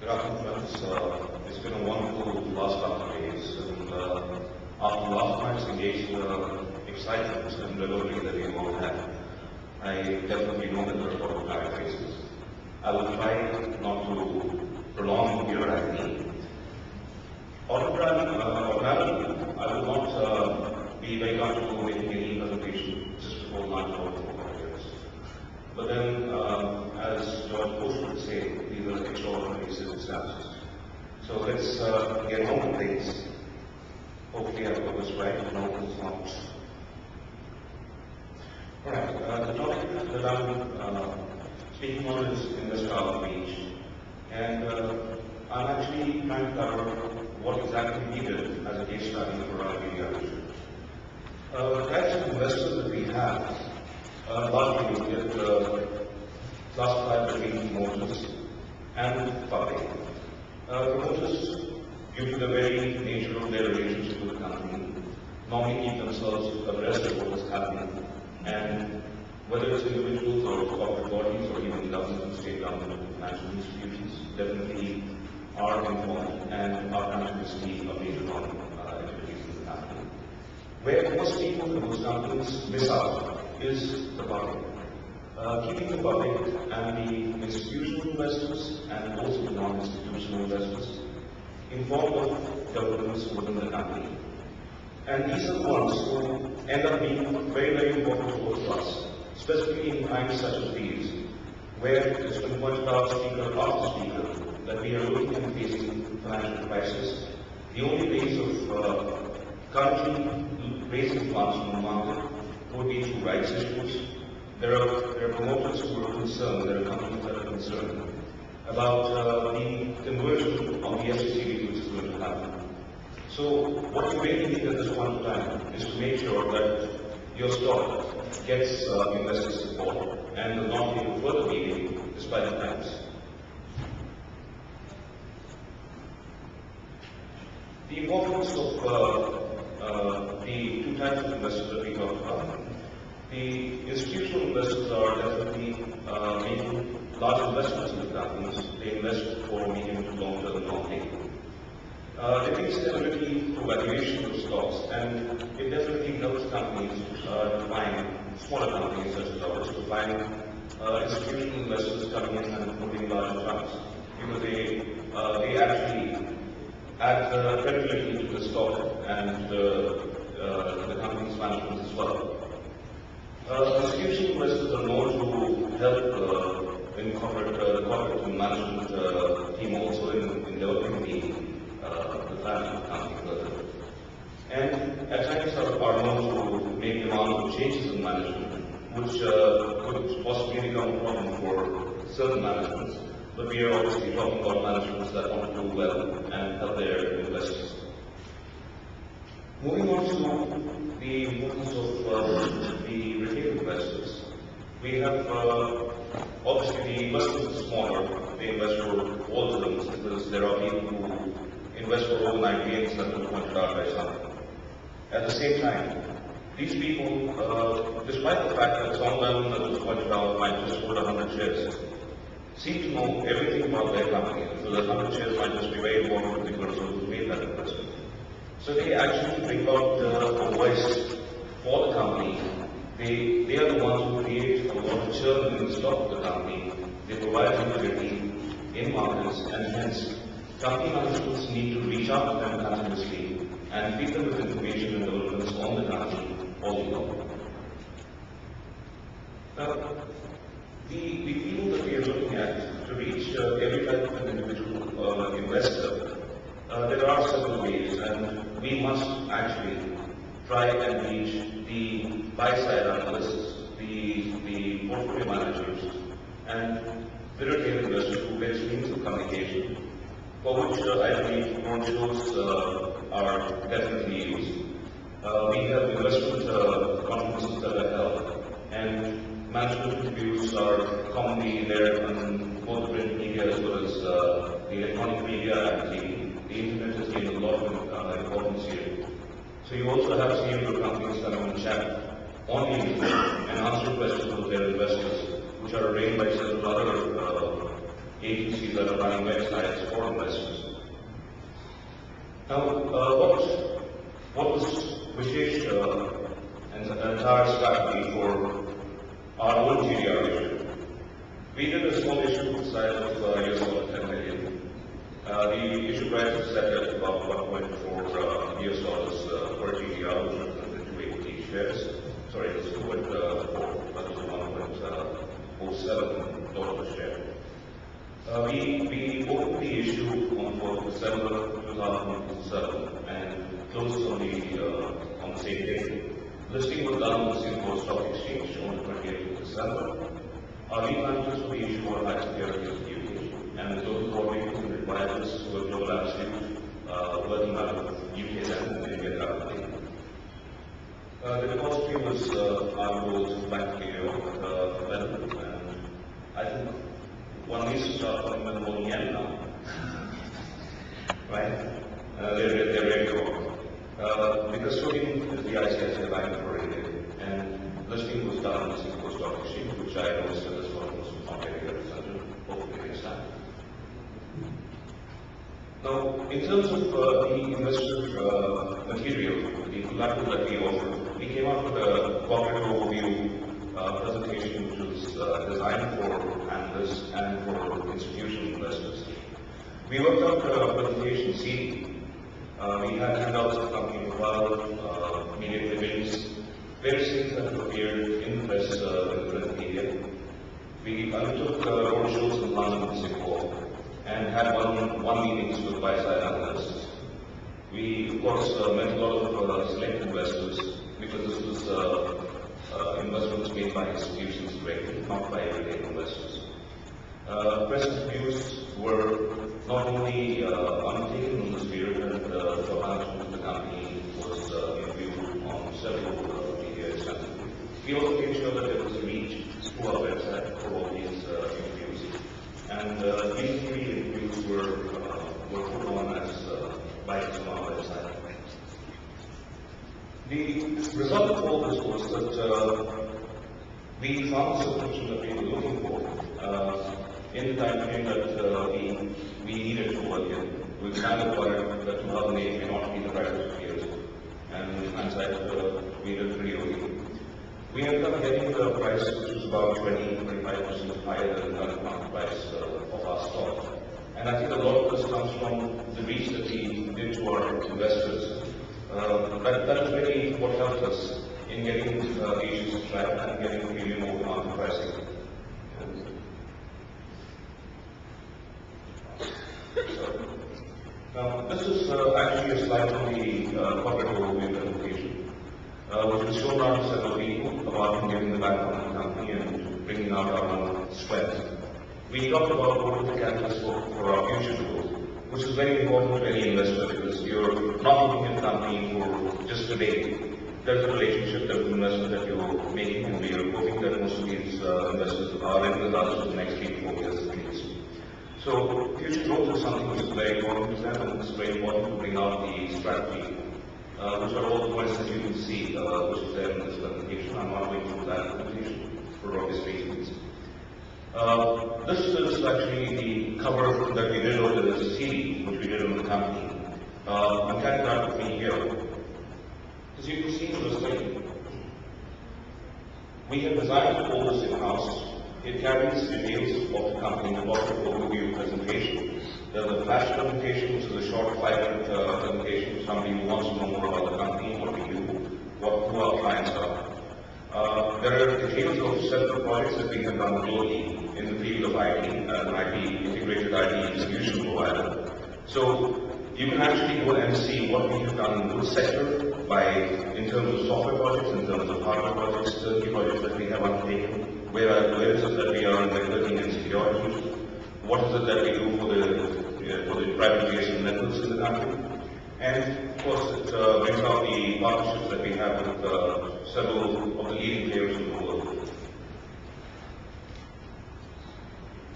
Good afternoon, friends. It's been a wonderful last couple of days, and after last night's engagement, excitement and revelry that we all had, I definitely know that there are a lot of tired faces. I will try not to prolong your agony. Ordinarily, I will not be very comfortable making any presentation just before lunch or before years. But then, as George Bush would say, these are extraordinary circumstances. So let's get on with things. Hopefully I've got this right, no, it's not. Alright, the topic that I'm speaking on is investor outreach. And I'm actually trying to cover what exactly we did as a case study for our media research. The types of investors that we have largely get classified between promoters and public. Promoters, due to the very nature of their relationship with the company, normally keep themselves abreast of what is happening, and whether it's individuals or corporate bodies or even government and state government financial institutions, definitely are informed and are continuously updated on activities in the company. Where most people in most companies miss out is the public. Keeping the public and the institutional investors and also the non-institutional investors informed of developments within the company. And these are the ones who end up being very, very important to us, especially in times such as these, where it's been pointed out speaker after speaker that we are looking and facing financial crisis. The only ways of currently raising funds from the market would be through rights issues. There are promoters who are concerned, there are companies that are concerned about the conversion on the SEC which is going to happen. So what you really need at this point in time is to make sure that your stock gets investor support and will not be further deviating despite the times. The importance of the two types of investors that we talked about. The institutional investors are definitely making large investments in the companies. They invest for medium to long term normally. They bring stability through valuation of stocks, and it definitely helps companies to find smaller companies such as ours to find institutional investors coming in and putting larger funds, because they actually add credibility to the stock and the company's management as well. Institutional investors are known to help in corporate and management team also in developing the plan of the company further. And at times are known to make demands for changes in management, which could possibly become a problem for certain managements. But we are obviously talking about managements that want to do well and help their investors. Moving on to the importance of the retail investors. We have obviously the investors are smaller. They invest for all terms because there are people who invest for overnight gains that were pointed out by some. At the same time, these people, despite the fact that some Mellon that was pointed out might just hold 100 shares, seem to know everything about their company. So the 100 shares might just be very important to the person who made that investment. So they actually bring out a voice for the company. They are the ones who create a lot of churn in the stock of the company. They provide liquidity in markets, and hence company managers need to reach out to them continuously and feed them with information and developments on the company all the long. The people that we are looking at to reach every type of individual investor, there are several ways, and we must actually try and reach the buy-side analysts, the portfolio managers, and the retail investors who various means of communication, for which I believe roadshows are definitely used. We have investment conferences that are held, and management interviews are commonly there on both the print media as well as the electronic media and the internet has gained a lot of importance here. So you also have CMO companies coming and chat on the internet and answer questions of their investors, which are arranged by several other agencies that are running websites for investors. Now, what was Vishesh and the entire strategy for our own GDR issue? We did a small issue with the size of $10 million. The issue price was set at about $1.4 per GDR, which represented 280 shares. Sorry, it was 2.4, but it was $1.07 per share. We opened the issue on 4th December 2007 and closed on the same day. Listing was done on the Singapore Stock Exchange on the 28th of December. Our lead managers for the issue were high security of the UK, and the total coordinators and advisors were Global Absolute, working out of UK then and India rapidly. The depository was our goals back in Mellon, and I think one needs to start calling them BoNY now. Right? They're ready to work. The custodian is the ICICI Bank for India, and listing was done on the Singapore Stock Exchange, which I understood as one was not very represented, hopefully next time. Now, in terms of the investor material, the collateral that we offered, we came up with a corporate overview presentation which was designed for analysts and for institutional investors. We worked out a presentation C. We had handouts of company Kovalam, media clippings, various things that appeared in the press in the print media. We undertook roadshows in London and Singapore and had one meetings with buy-side analysts. We, of course, met a lot of select investors because this was investments made by institutions directly, not by everyday investors. Press interviews were not only undertaken in this period, and the management of the company was interviewed on several media extensively. We also made sure that there was a reach to our website for all these interviews. And these three interviews were put on as bites on our website. The result of all this was that we found the solution that we were looking for in the time frame that we needed to work in. We kind of acquired that 2008 may not be the brightest years, and in hindsight, we did pretty okay. We ended up getting the price which was about 20-25% higher than the current market price of our stock. And I think a lot of this comes from the reach that we did to our investors. That is really what helped us in getting the issues right and getting premium over market pricing. Now, this is actually a slide from the corporate overview presentation, which was shown out to several people about getting the background of the company and bringing out our own strengths. We talked about what is the catalyst for our future growth, which is very important to any investor because you're not looking at the company for just today. There's a relationship, there's an investment that you're making, and we are hoping that most of these investors are in with us for the next 3 to 4 years at least. So future growth is something which is very important to them, and it's very important to bring out the strategy, which are all the points that you can see, which is there in this presentation. I'm not going through that presentation for obvious reasons. This is actually the cover that we did over the CD, which we did on the company. I'm carrying that with me here. As you can see from this thing, we have designed all this in-house. It carries details of the company, the corporate overview presentation. There's a flash presentation, which is a short 5-minute presentation for somebody who wants to know more about the company, what we do, who our clients are. There are details of several projects that we have done globally in the field of IT, an IT, integrated IT solution provider. So you can actually go and see what we have done in this sector in terms of software projects, in terms of hardware projects, turnkey projects that we have undertaken. Where is it that we are in networking and security? What is it that we do for the private adjacent networks in the country? And of course, it brings out the partnerships that we have with several of the leading players in the world.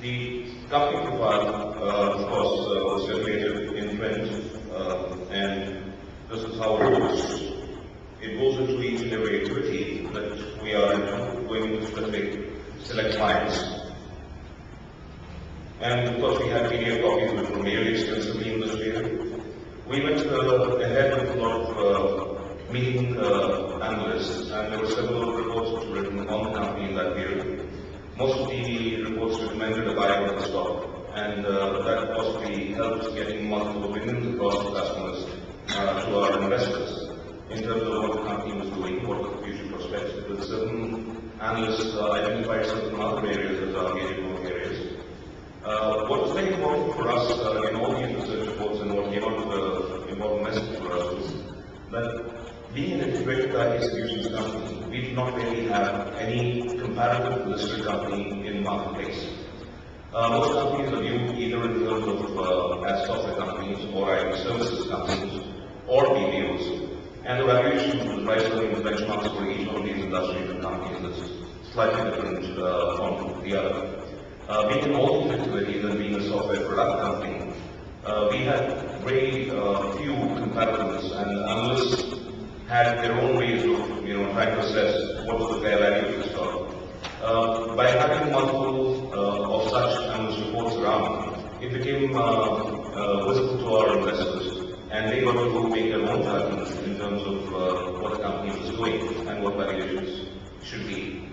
The company profile, of course, was circulated in print, and this is how it goes. It goes into each and every activity that we are going into specific select clients. And of course, we had PDF copies which were mailed extensively in this period. We went ahead with a lot of meeting analysts, and there were several reports which were written on the company in that period. Most of the reports recommended a buy of the stock, and that possibly helped getting multiple opinions across the customers to our investors in terms of what the company was doing, what were the future prospects, because certain analysts identified certain other areas as our major growth areas. What was very important for us in all these research reports and what came out of the important message for us was that being an integrated IT solutions company, we did not really have any comparative listed company in the marketplace. Most companies are viewed either in terms of as software companies or IT services companies or BPOs. And the valuation of the price earnings benchmarks for each of these industrial companies is slightly different from the other. Being in all these activities and being a software product company, we had very few comparisons, and analysts had their own ways of trying to assess what was the fair value of the stock. By having multiple of such analyst reports around, it became visible to our investors, and they got to make their own judgments in terms of what the company was doing and what valuations should be.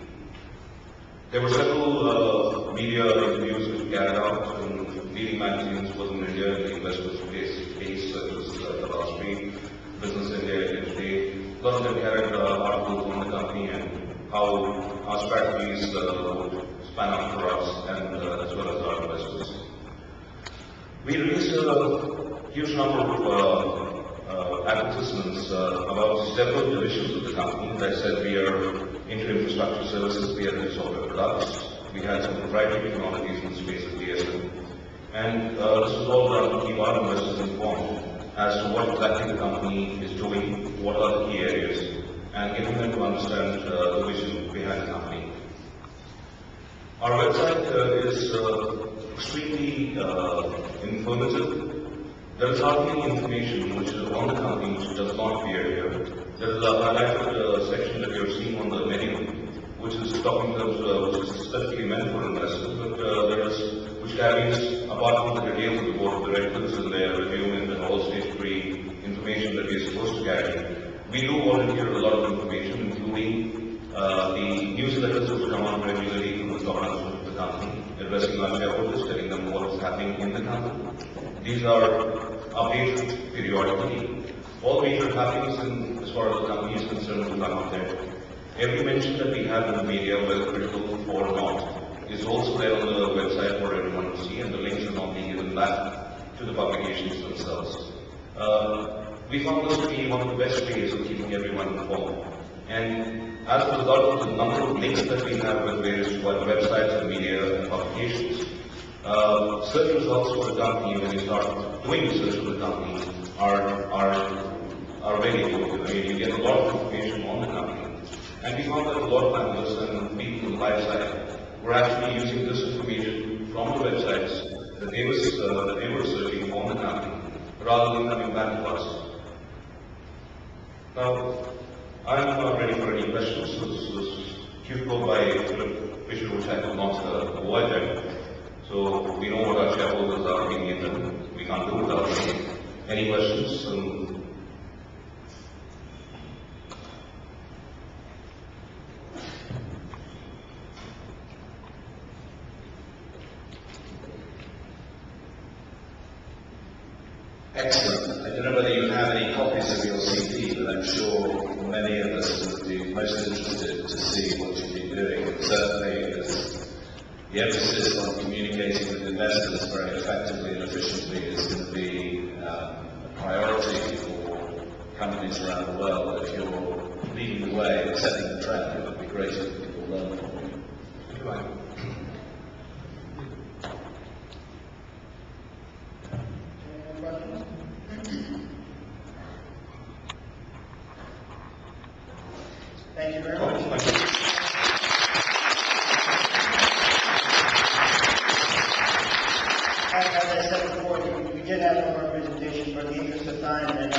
There were several media interviews which we carried out in leading magazines both in India and the investors space, such as Depository, Business India, Today. Plus, they carried articles on the company and how our strategies would span out for us and as well as our investors. We released a huge number of advertisements about several divisions of the company. As I said, we are into infrastructure services, we are into software products. We had some proprietary technologies in the space of DSM. And this was all done to keep our investors informed as to what exactly the company is doing, what are the key areas, and getting them to understand the vision behind the company. Our website is extremely informative. There is hardly any information which is on the company which does not appear here. There is a highlighted section that you're seeing on the menu, which is talking terms, which is specifically meant for investors, but there is, which carries, apart from the details of the board of directors and their reviewment and all statutory information that we are supposed to carry, we do volunteer a lot of information, including the newsletters which come out regularly from the top management of the company, addressing our shareholders, telling them what is happening in the company. These are updated periodically. All major happenings as far as the company is concerned will come out there. Every mention that we have in the media, whether critical or not, is also there on the website for everyone to see, and the links are normally given back to the publications themselves. We found this to be one of the best ways of keeping everyone informed. And as a result of the number of links that we have with various websites and media and publications, search results for the company, when you start doing research for the company, are very good. I mean, you get a lot of information on the company. And we found that a lot of analysts and people in the life side were actually using this information from the websites that they were searching on the company, rather than coming back to us. Now, I'm ready for any questions. This was cute quote by Philip Fisher, which I could not avoid them. So we know what our shareholders are being in them. We can't do without them. Any questions? Excellent. I don't know whether you have any copies of your CD, but I'm sure many of us would be most interested to see what you've been doing. Certainly, the emphasis on communicating with investors very effectively and efficiently is going to be a priority for companies around the world. If you're leading the way and setting the trend, it would be great if people learn from you. Right. Thank you very much. As I said before, we did have one more presentation, but in the interest of time, and